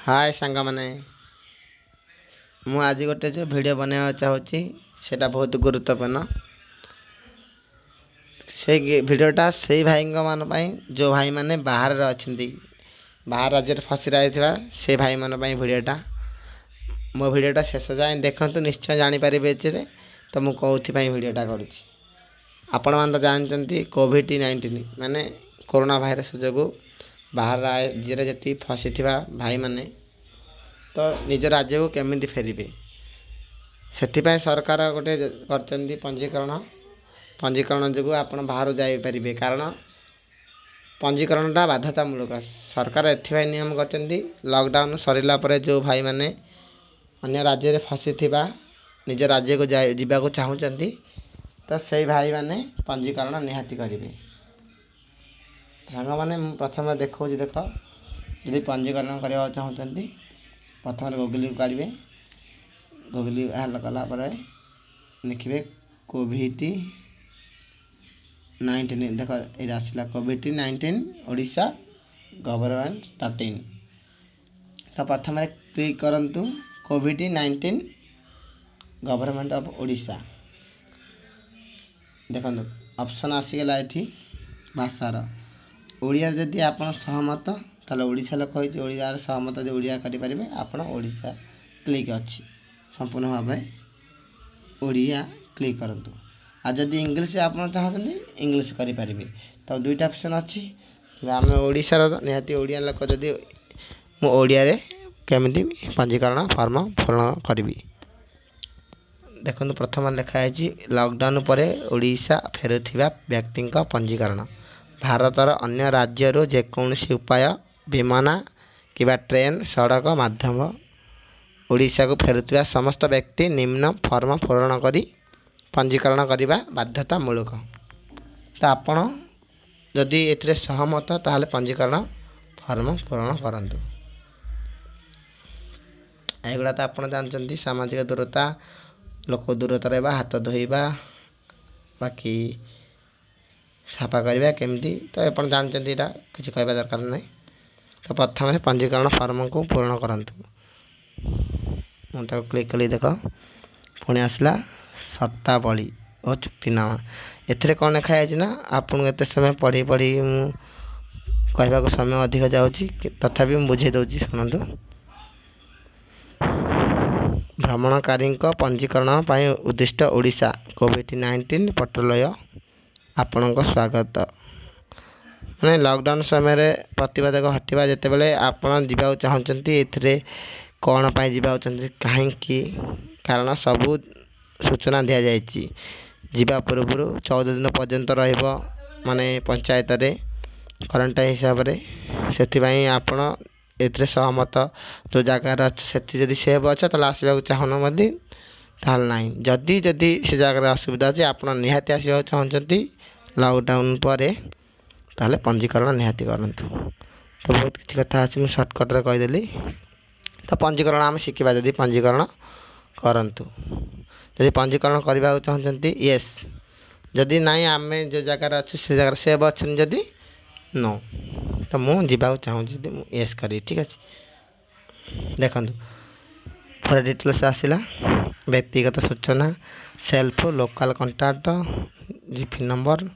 हाय सांग मैंने मु आज गोटे जो वीडियो बनवा चाहूँगी सेटा बहुत गुरुत्वपूर्ण से वीडियोटा से भाई मान जो भाई माने बाहर अच्छा बाहर राज्य फसी रही से भाई मान वीडियोटा मो वीडियोटा शेष जाए देखु निश्चय जानीपर तो मुझे कौन वीडियोटा करुँच आपण मैंने तो जानते कोविड-19 माने कोरोना भाइरस जो बाहर राज्य जी फसी भाई माने तो निज राज्य को केमिति फेरिबे से सरकार गोटे कर पंजीकरण जो आप बाहर जापरें कारण पंजीकरणटा बाध्यतामूलक सरकार एथि नियम कर लॉकडाउन सरला जो भाई माने अन्य राज्य में फसी निज राज्य को जावाक चाहूँगी तो से भाई माने पंजीकरण निहाती करेंगे सांग मैंने प्रथम देखा देख जी पंजीकरण करने चाहूँगी प्रथम गूगल को काढ़े गूगल कलापर लिखे कोविड-19 देख ये आसला कोविड-19 ओडिशा गवर्नमेंट स्टार्टिंग तो प्रथम क्लिक करंतु कोविड-19 गवर्नमेंट ऑफ ओडिशा देखो ऑप्शन आसीगला ये भाषार ओडिया जदि आप सहमत ताले ओडिशा लोक होइछि ओडिया सहमत जो ओडिया करें आप ओडिशा क्लिक अच्छी संपूर्ण भाव ओडिया क्लिक करंतु आ जदि इंग्लिश आप चाहते इंग्लिश करें तो दुईटा ऑप्शन अच्छी आम ओडिशार निहाती ओडिया लोक जदि मु ओडिया रे केमिति पंजीकरण फॉर्म पूर्ण करी देखो प्रथम लिखाई लॉकडाउन पर ओडिशा फेरुथिबा व्यक्ति पंजीकरण भारतर अन्य राज्य जेकोसी उपाय विमान कि ट्रेन सड़क माध्यम ओडिशा को फेरुथिबा समस्त व्यक्ति निम्न फॉर्म पूरण करी पंजीकरण करने बाध्यतामूलक तो आपण जदि ए सहमत ताहले पंजीकरण फॉर्म पूरण करंतु एगुड़ा तो आप जानते सामाजिक दूरता लोक दूरता रहा हाथ धोइबा बाकी साफा करवा केमती तो आप जानते यहाँ किसी कहवा दरकार नहीं तो प्रथम पंजीकरण फॉर्म को पूर्ण करंतु मुझे क्लिक कली देख पुणी आसला शर्तावली और चुक्तिनामा एथिरे कौन लिखाई ना आपन एत समय पढ़ी पढ़ी कहवाक समय अधिक जाऊँगी तथापि मुझे बुझे दूसरी शुणु भ्रमणकारी पंजीकरण उद्दिष्ट ओडिशा कोविड-19 पट्टालय आपण स्वागत मैंने लॉकडाउन समय प्रतिबंधक हटिवा जिते बड़े आपण जावाक चाहते ये कौन पाई जावाक चाहते कहीं कारण सबू सूचना दि जावा पूर्व 14 दिन पर्यंत माने पंचायत रे क्वारंटाइन हिसाब से आपण एथिरे सहमत जो जगार अच्छे सेव अच्छा तो आसवाक चाहून ताल ना जदि जदि से जगह असुविधा अच्छे आप निहाती आसवा चाहते लॉकडाउन पर ताहले पंजीकरण निहाती करूँ तो बहुत किसी कथा अच्छे मुझे सर्टकट्रे कहीदेली तो पंजीकरण आम शिखा जदि पंजीकरण करंतु जदि पंजीकरण करने को चाहते येस जदि नाई आम जो जगार अच्छे से जगह सेव अच्छे जदि नो तो मुझे चाहूँ येस करी ठीक अच्छे देखो पूरा डिटेल्स आसला व्यक्तिगत सूचना self local contact GP number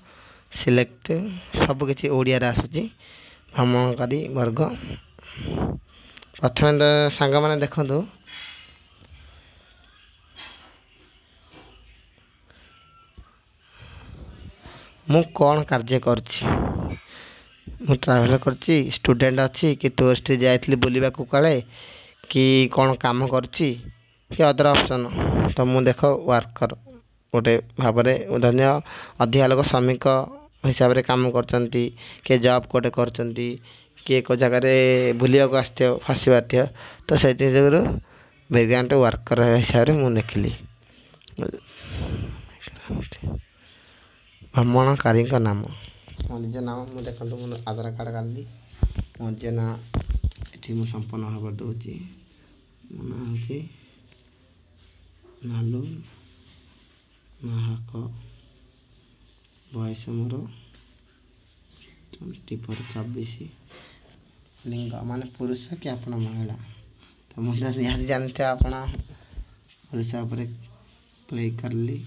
select सबकि ओडिया आसूँ भ्रमणकारी वर्ग प्रथम सांग मैंने देखु मु कौन कार्य करुँच मु ट्रावेल करची स्टूडेंट अच्छी कि टूरिस्ट जाइली बुलवा काले कि कौन काम करची कि अदर ऑप्शन तो मु देख वर्कर गोटे भाव में धन्य अधिका लोक श्रमिक हिसाब से काम करचंती किए जॉब कोटे करचंती किए को जगह बुलवा को आसो फसी बाध्य तो से जो बैकग्राउंड वर्कर हिसाब से मुझे लिखिली भ्रमणकारी नाम मो निज नाम मुझे देखो मो आधार कार्ड काढ़ी मो निज ना ये मुझे संपन्न भाव दूसरी मो ना हूँ नालू नाहक बयस मोर 24 लिंग माने पुरुष कि आपण महिला ମୁଁ ତ ନିହାତି ଜାଣିଥିବେ ଆପଣ ଓଡ଼ିଶା ଉପରେ କ୍ଲିକ୍ କଲି।